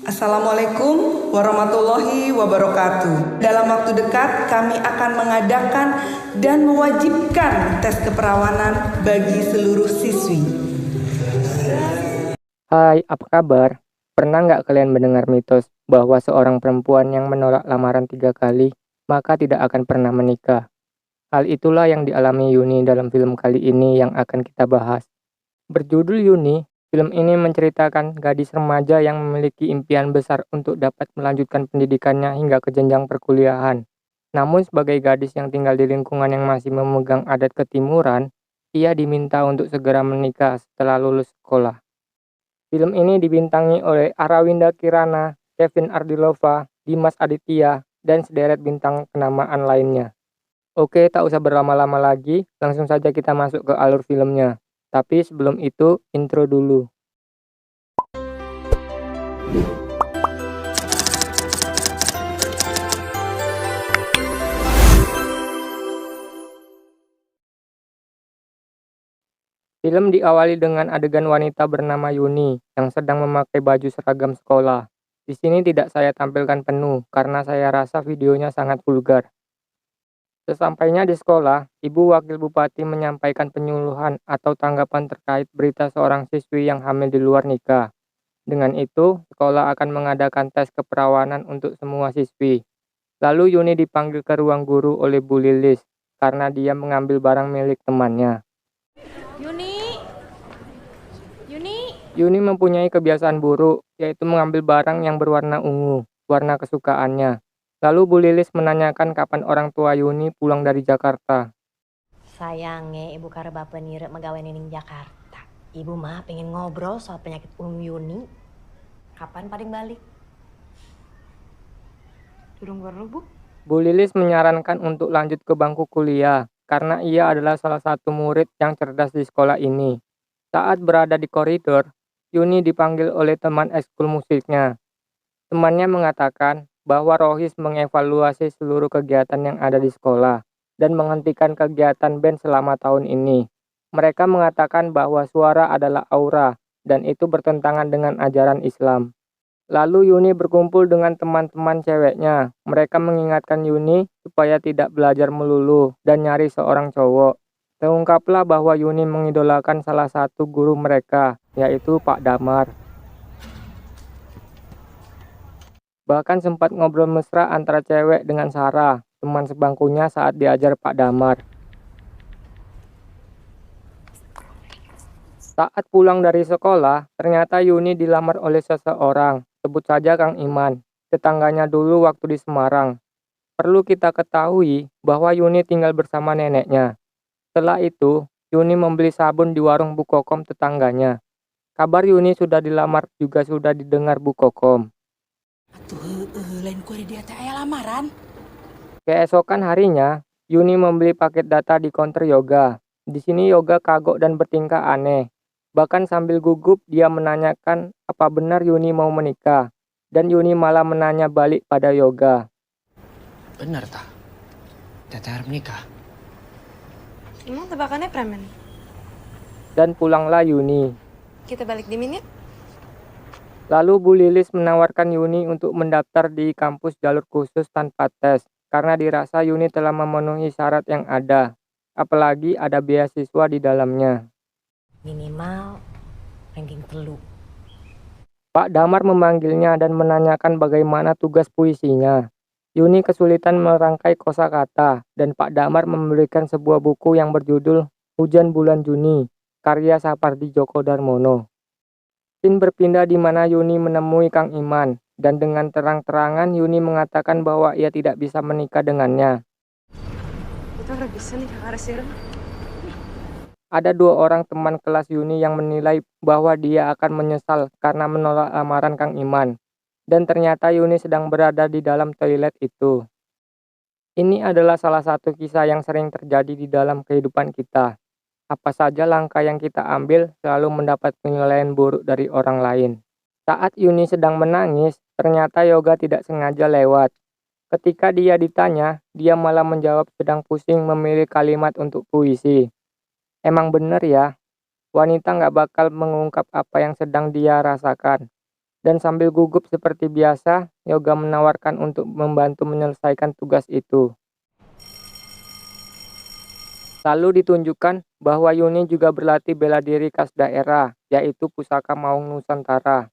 Assalamualaikum warahmatullahi wabarakatuh. Dalam waktu dekat kami akan mengadakan dan mewajibkan tes keperawanan bagi seluruh siswi. Hai, apa kabar? Pernah nggak kalian mendengar mitos bahwa seorang perempuan yang menolak lamaran 3 kali, maka tidak akan pernah menikah? Hal itulah yang dialami Yuni dalam film kali ini yang akan kita bahas. Berjudul Yuni, film ini menceritakan gadis remaja yang memiliki impian besar untuk dapat melanjutkan pendidikannya hingga ke jenjang perkuliahan. Namun sebagai gadis yang tinggal di lingkungan yang masih memegang adat ketimuran, ia diminta untuk segera menikah setelah lulus sekolah. Film ini dibintangi oleh Arawinda Kirana, Kevin Ardilova, Dimas Aditya, dan sederet bintang kenamaan lainnya. Oke, tak usah berlama-lama lagi, langsung saja kita masuk ke alur filmnya. Tapi sebelum itu, intro dulu. Film diawali dengan adegan wanita bernama Yuni yang sedang memakai baju seragam sekolah. Di sini tidak saya tampilkan penuh karena saya rasa videonya sangat vulgar. Sesampainya di sekolah, Ibu Wakil Bupati menyampaikan penyuluhan atau tanggapan terkait berita seorang siswi yang hamil di luar nikah. Dengan itu, sekolah akan mengadakan tes keperawanan untuk semua siswi. Lalu Yuni dipanggil ke ruang guru oleh Bu Lilis karena dia mengambil barang milik temannya. Yuni, Yuni, Yuni mempunyai kebiasaan buruk, yaitu mengambil barang yang berwarna ungu, warna kesukaannya. Lalu Bu Lilis menanyakan kapan orang tua Yuni pulang dari Jakarta. sayangnya ibu kareba penire megawe nining Jakarta. Ibu mah pengen ngobrol soal penyakit Yuni. Kapan paling balik? Durung perlu, Bu. Bu Lilis menyarankan untuk lanjut ke bangku kuliah, karena ia adalah salah satu murid yang cerdas di sekolah ini. Saat berada di koridor, Yuni dipanggil oleh teman ekskul musiknya. Temannya mengatakan bahwa Rohis mengevaluasi seluruh kegiatan yang ada di sekolah dan menghentikan kegiatan band selama tahun ini. Mereka mengatakan bahwa suara adalah aura dan itu bertentangan dengan ajaran Islam. Lalu Yuni berkumpul dengan teman-teman ceweknya. Mereka mengingatkan Yuni supaya tidak belajar melulu dan nyari seorang cowok. Terungkaplah bahwa Yuni mengidolakan salah satu guru mereka, yaitu Pak Damar. Bahkan sempat ngobrol mesra antara cewek dengan Sarah, teman sebangkunya saat diajar Pak Damar. Saat pulang dari sekolah, ternyata Yuni dilamar oleh seseorang, sebut saja Kang Iman, tetangganya dulu waktu di Semarang. Perlu kita ketahui bahwa Yuni tinggal bersama neneknya. Setelah itu, Yuni membeli sabun di warung Bu Kokom tetangganya. Kabar Yuni sudah dilamar juga sudah didengar Bu Kokom. Atuh, lain kuari dia teh aya lamaran. Keesokan harinya, Yuni membeli paket data di counter yoga. Di sini Yoga kagok dan bertingkah aneh. Bahkan sambil gugup dia menanyakan apa benar Yuni mau menikah. Dan Yuni malah menanya balik pada Yoga. Bener tah? Teteh harap nikah. Emang tebakannya preman? Dan pulanglah Yuni. Kita balik di minit? Lalu Bu Lilis menawarkan Yuni untuk mendaftar di kampus jalur khusus tanpa tes. Karena dirasa Yuni telah memenuhi syarat yang ada. Apalagi ada beasiswa di dalamnya. Minimal ranking telu. Pak Damar memanggilnya dan menanyakan bagaimana tugas puisinya. Yuni kesulitan merangkai kosakata dan Pak Damar memberikan sebuah buku yang berjudul Hujan Bulan Juni, karya Sapardi Djoko Darmono. Scene berpindah di mana Yuni menemui Kang Iman dan dengan terang-terangan Yuni mengatakan bahwa ia tidak bisa menikah dengannya. Itu udah bisa nih kakak Resirem. Ada 2 orang teman kelas Yuni yang menilai bahwa dia akan menyesal karena menolak lamaran Kang Iman. Dan ternyata Yuni sedang berada di dalam toilet itu. Ini adalah salah satu kisah yang sering terjadi di dalam kehidupan kita. Apa saja langkah yang kita ambil selalu mendapat penilaian buruk dari orang lain. Saat Yuni sedang menangis, ternyata Yoga tidak sengaja lewat. Ketika dia ditanya, dia malah menjawab sedang pusing memilih kalimat untuk puisi. Emang bener ya, wanita nggak bakal mengungkap apa yang sedang dia rasakan. Dan sambil gugup seperti biasa, Yoga menawarkan untuk membantu menyelesaikan tugas itu. Lalu ditunjukkan bahwa Yuni juga berlatih bela diri khas daerah, yaitu Pusaka Maung Nusantara.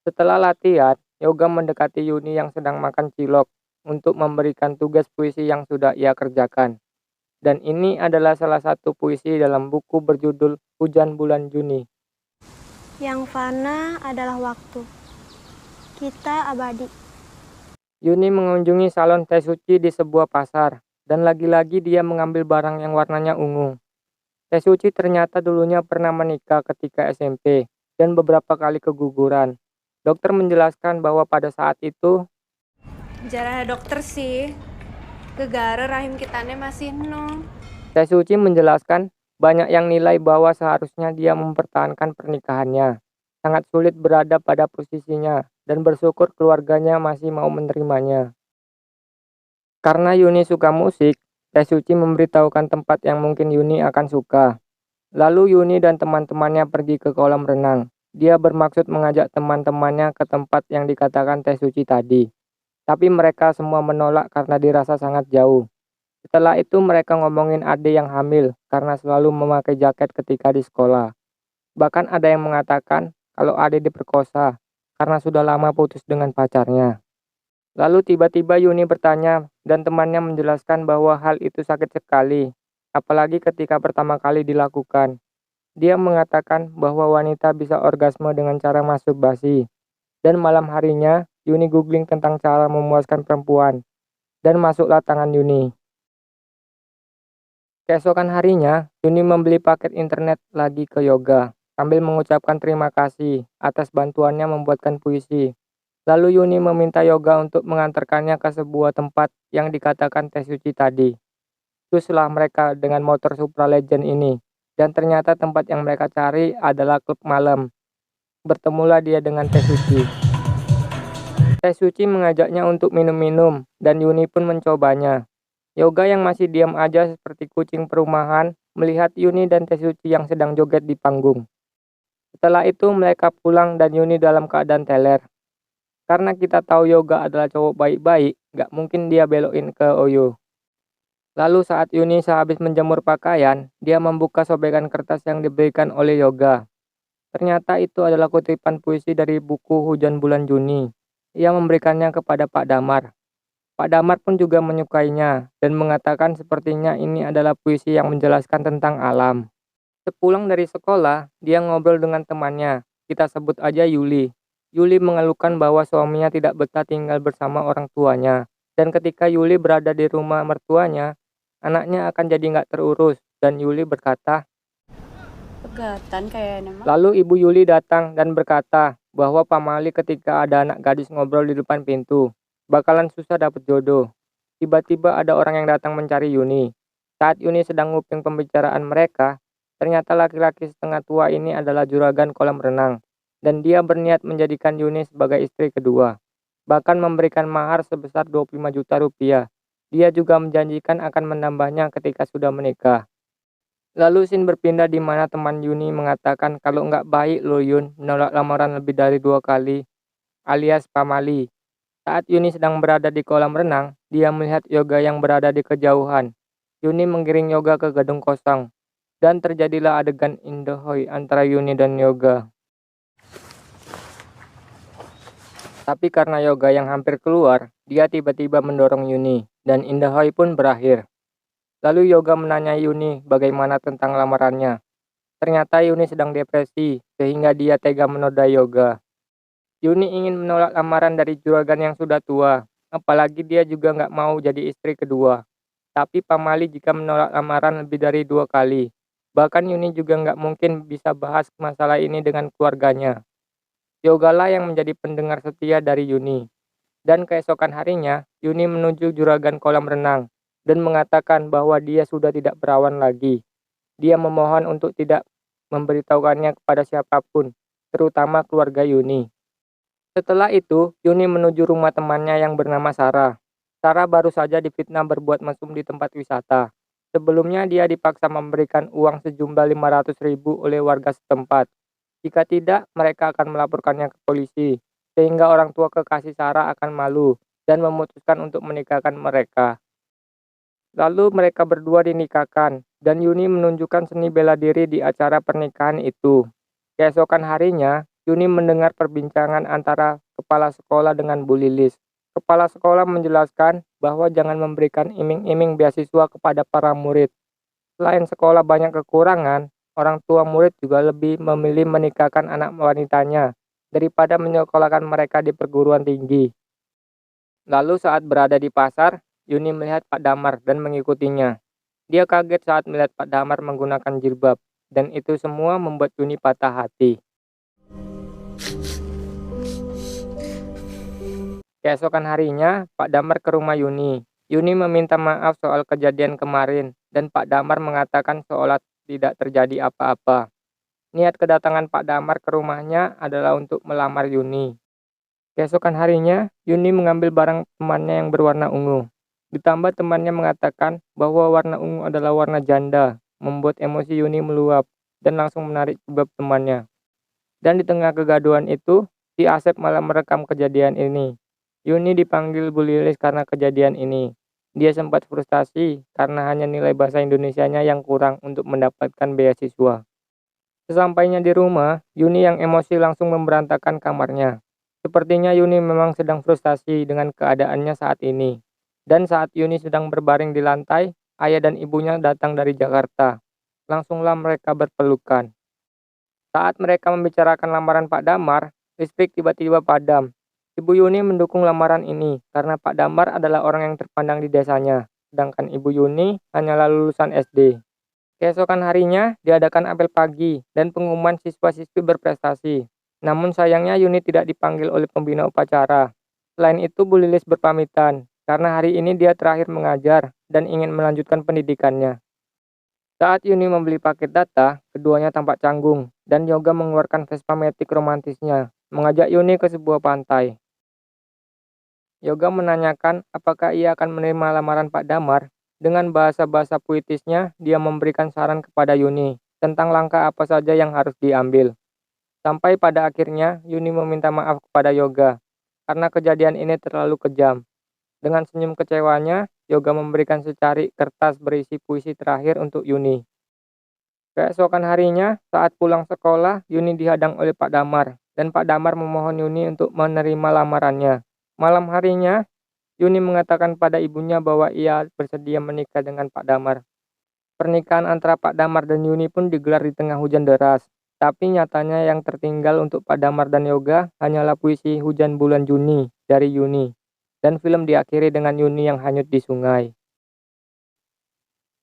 Setelah latihan, Yoga mendekati Yuni yang sedang makan cilok untuk memberikan tugas puisi yang sudah ia kerjakan. Dan ini adalah salah satu puisi dalam buku berjudul Hujan Bulan Juni. Yang fana adalah waktu. Kita abadi. Yuni mengunjungi salon teh suci di sebuah pasar, dan lagi-lagi dia mengambil barang yang warnanya ungu. Teh suci ternyata dulunya pernah menikah ketika SMP, dan beberapa kali keguguran. Dokter menjelaskan bahwa pada saat itu, Jarah dokter sih. Gegara rahim kitane masih no. Teh suci menjelaskan banyak yang nilai bahwa seharusnya dia mempertahankan pernikahannya. Sangat sulit berada pada posisinya, dan bersyukur keluarganya masih mau menerimanya. Karena Yuni suka musik, Teh Suci memberitahukan tempat yang mungkin Yuni akan suka. Lalu Yuni dan teman-temannya pergi ke kolam renang. Dia bermaksud mengajak teman-temannya ke tempat yang dikatakan Teh Suci tadi. Tapi mereka semua menolak karena dirasa sangat jauh. Setelah itu mereka ngomongin Ade yang hamil karena selalu memakai jaket ketika di sekolah. Bahkan ada yang mengatakan kalau Ade diperkosa karena sudah lama putus dengan pacarnya. Lalu tiba-tiba Yuni bertanya dan temannya menjelaskan bahwa hal itu sakit sekali, apalagi ketika pertama kali dilakukan. Dia mengatakan bahwa wanita bisa orgasme dengan cara masturbasi. Dan malam harinya, Yuni googling tentang cara memuaskan perempuan. Dan masuklah tangan Yuni. Keesokan harinya, Yuni membeli paket internet lagi ke Yoga, sambil mengucapkan terima kasih atas bantuannya membuatkan puisi. Lalu Yuni meminta Yoga untuk mengantarkannya ke sebuah tempat yang dikatakan Teh Suci tadi. Teruslah mereka dengan motor Supra Legend ini, dan ternyata tempat yang mereka cari adalah klub malam. Bertemulah dia dengan Teh Suci. Teh Suci mengajaknya untuk minum-minum, dan Yuni pun mencobanya. Yoga yang masih diam aja seperti kucing perumahan melihat Yuni dan Teh Suci yang sedang joget di panggung. Setelah itu mereka pulang dan Yuni dalam keadaan teler. Karena kita tahu Yoga adalah cowok baik-baik, gak mungkin dia belokin ke Oyo. Lalu saat Yuni sehabis menjemur pakaian, dia membuka sobekan kertas yang diberikan oleh Yoga. Ternyata itu adalah kutipan puisi dari buku Hujan Bulan Juni. Ia memberikannya kepada Pak Damar. Pak Damar pun juga menyukainya dan mengatakan sepertinya ini adalah puisi yang menjelaskan tentang alam. Sepulang dari sekolah, dia ngobrol dengan temannya, kita sebut aja Yuli. Yuli mengeluhkan bahwa suaminya tidak betah tinggal bersama orang tuanya. Dan ketika Yuli berada di rumah mertuanya, anaknya akan jadi nggak terurus. Dan Yuli berkata, Pegatan kayaknya mah. lalu ibu Yuli datang dan berkata bahwa pamali ketika ada anak gadis ngobrol di depan pintu, bakalan susah dapet jodoh. Tiba-tiba ada orang yang datang mencari Yuni. Saat Yuni sedang nguping pembicaraan mereka, ternyata laki-laki setengah tua ini adalah juragan kolam renang. Dan dia berniat menjadikan Yuni sebagai istri kedua. Bahkan memberikan mahar sebesar 25 juta rupiah. Dia juga menjanjikan akan menambahnya ketika sudah menikah. Lalu Sin berpindah di mana teman Yuni mengatakan kalau nggak baik loh Yun menolak lamaran lebih dari 2 kali, alias pamali. Saat Yuni sedang berada di kolam renang, dia melihat Yoga yang berada di kejauhan. Yuni menggiring Yoga ke gedung kosong, dan terjadilah adegan indahoy antara Yuni dan Yoga. Tapi karena Yoga yang hampir keluar, dia tiba-tiba mendorong Yuni, dan indahoy pun berakhir. Lalu Yoga menanya Yuni bagaimana tentang lamarannya. Ternyata Yuni sedang depresi, sehingga dia tega menodai Yoga. Yuni ingin menolak lamaran dari juragan yang sudah tua, apalagi dia juga nggak mau jadi istri kedua. Tapi pamali jika menolak lamaran lebih dari 2 kali. Bahkan Yuni juga nggak mungkin bisa bahas masalah ini dengan keluarganya. Yoga lah yang menjadi pendengar setia dari Yuni. Dan keesokan harinya, Yuni menuju juragan kolam renang dan mengatakan bahwa dia sudah tidak perawan lagi. Dia memohon untuk tidak memberitahukannya kepada siapapun, terutama keluarga Yuni. Setelah itu, Yuni menuju rumah temannya yang bernama Sarah. Sarah baru saja difitnah berbuat mesum di tempat wisata. Sebelumnya dia dipaksa memberikan uang sejumlah 500.000 oleh warga setempat. Jika tidak, mereka akan melaporkannya ke polisi. sehingga orang tua kekasih Sarah akan malu dan memutuskan untuk menikahkan mereka. Lalu mereka berdua dinikahkan, dan Yuni menunjukkan seni bela diri di acara pernikahan itu. Keesokan harinya, Yuni mendengar perbincangan antara kepala sekolah dengan Bu Lilis. Kepala sekolah menjelaskan bahwa jangan memberikan iming-iming beasiswa kepada para murid. Selain sekolah banyak kekurangan, orang tua murid juga lebih memilih menikahkan anak wanitanya daripada menyekolahkan mereka di perguruan tinggi. Lalu saat berada di pasar, Yuni melihat Pak Damar dan mengikutinya. Dia kaget saat melihat Pak Damar menggunakan jilbab, dan itu semua membuat Yuni patah hati. Keesokan harinya, Pak Damar ke rumah Yuni. Yuni meminta maaf soal kejadian kemarin, dan Pak Damar mengatakan seolah tidak terjadi apa-apa. Niat kedatangan Pak Damar ke rumahnya adalah untuk melamar Yuni. Keesokan harinya, Yuni mengambil barang temannya yang berwarna ungu. Ditambah temannya mengatakan bahwa warna ungu adalah warna janda, membuat emosi Yuni meluap dan langsung menarik jilbab temannya. Dan di tengah kegaduhan itu, si Asep malah merekam kejadian ini. Yuni dipanggil Bu Lilis karena kejadian ini. Dia sempat frustasi karena hanya nilai bahasa Indonesianya yang kurang untuk mendapatkan beasiswa. Sesampainya di rumah, Yuni yang emosi langsung memberantakan kamarnya. Sepertinya Yuni memang sedang frustasi dengan keadaannya saat ini. Dan saat Yuni sedang berbaring di lantai, ayah dan ibunya datang dari Jakarta. Langsunglah mereka berpelukan. Saat mereka membicarakan lamaran Pak Damar, listrik tiba-tiba padam. Ibu Yuni mendukung lamaran ini karena Pak Damar adalah orang yang terpandang di desanya, sedangkan Ibu Yuni hanyalah lulusan SD. Keesokan harinya diadakan apel pagi dan pengumuman siswa-siswi berprestasi. Namun sayangnya Yuni tidak dipanggil oleh pembina upacara. Selain itu Bu Lilis berpamitan, karena hari ini dia terakhir mengajar dan ingin melanjutkan pendidikannya. Saat Yuni membeli paket data, keduanya tampak canggung, dan Yoga mengeluarkan Vespa Matic romantisnya, mengajak Yuni ke sebuah pantai. Yoga menanyakan apakah ia akan menerima lamaran Pak Damar. Dengan bahasa-bahasa puitisnya, dia memberikan saran kepada Yuni tentang langkah apa saja yang harus diambil. Sampai pada akhirnya, Yuni meminta maaf kepada Yoga, karena kejadian ini terlalu kejam. Dengan senyum kecewanya, Yoga memberikan secari kertas berisi puisi terakhir untuk Yuni. Keesokan harinya, saat pulang sekolah, Yuni dihadang oleh Pak Damar, dan Pak Damar memohon Yuni untuk menerima lamarannya. Malam harinya, Yuni mengatakan pada ibunya bahwa ia bersedia menikah dengan Pak Damar. Pernikahan antara Pak Damar dan Yuni pun digelar di tengah hujan deras. Tapi nyatanya yang tertinggal untuk Pak Damar dan Yoga hanyalah puisi Hujan Bulan Juni dari Yuni. Dan film diakhiri dengan Yuni yang hanyut di sungai.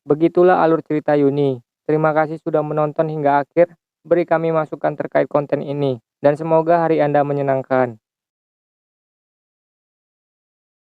Begitulah alur cerita Yuni. Terima kasih sudah menonton hingga akhir. Beri kami masukan terkait konten ini. Dan semoga hari Anda menyenangkan.